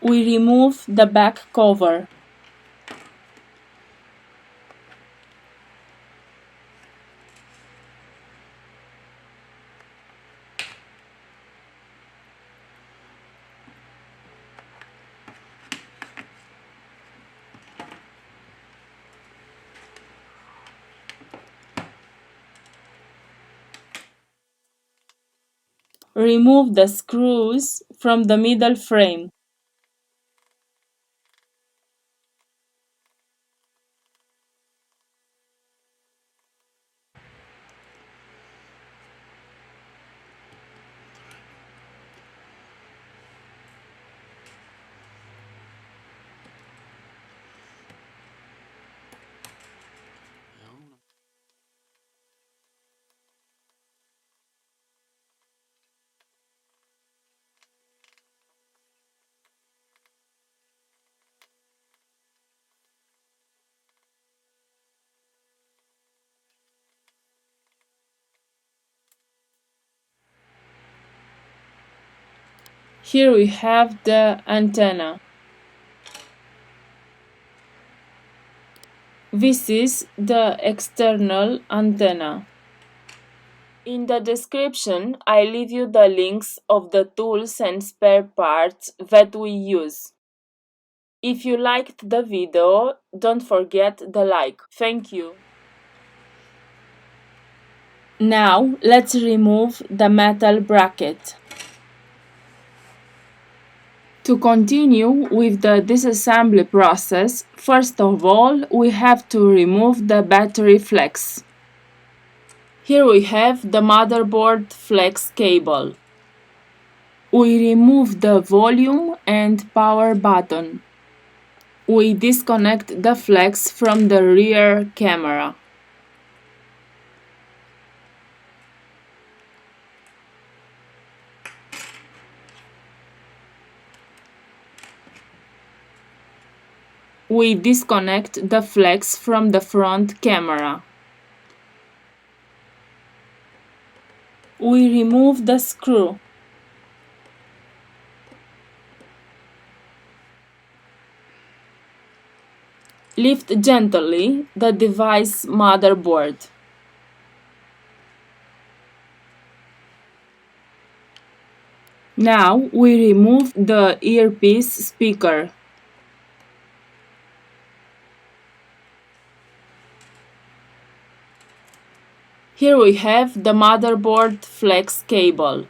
We remove the back cover. Remove the screws from the middle frame. Here we have the antenna. This is the external antenna. In the description, I leave you the links of the tools and spare parts that we use. If you liked the video, don't forget the like. Thank you. Now, let's remove the metal bracket. To continue with the disassembly process, first of all, we have to remove the battery flex. Here we have the motherboard flex cable. We remove the volume and power button. We disconnect the flex from the rear camera. We disconnect the flex from the front camera. We remove the screw. Lift gently the device motherboard. Now we remove the earpiece speaker. Here we have the motherboard flex cable.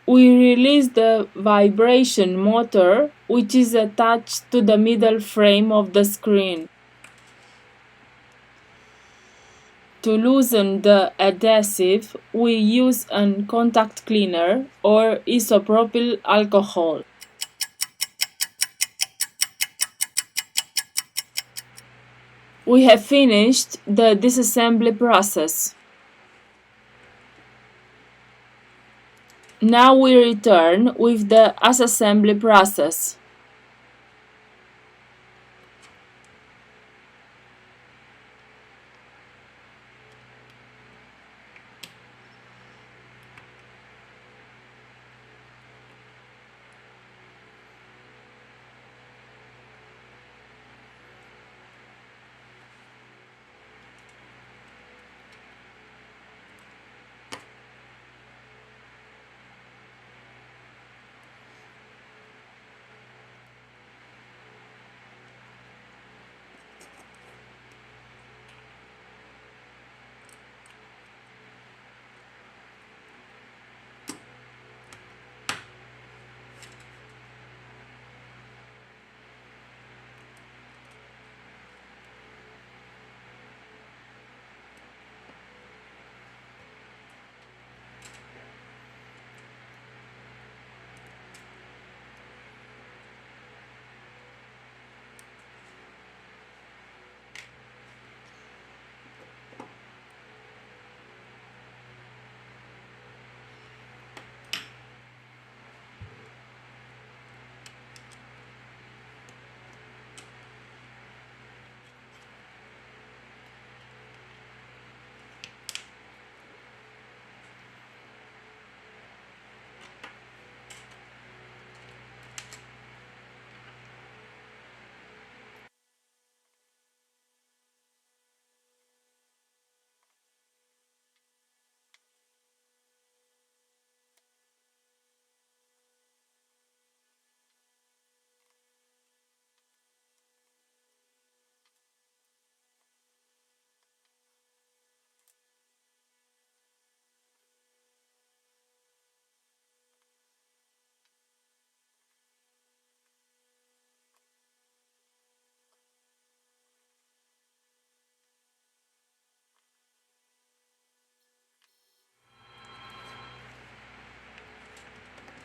We release the vibration motor, which is attached to the middle frame of the screen. To loosen the adhesive, we use a contact cleaner or isopropyl alcohol. We have finished the disassembly process. Now we return with the assembly process.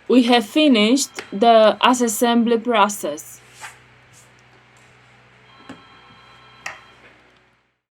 We have finished the assembly process.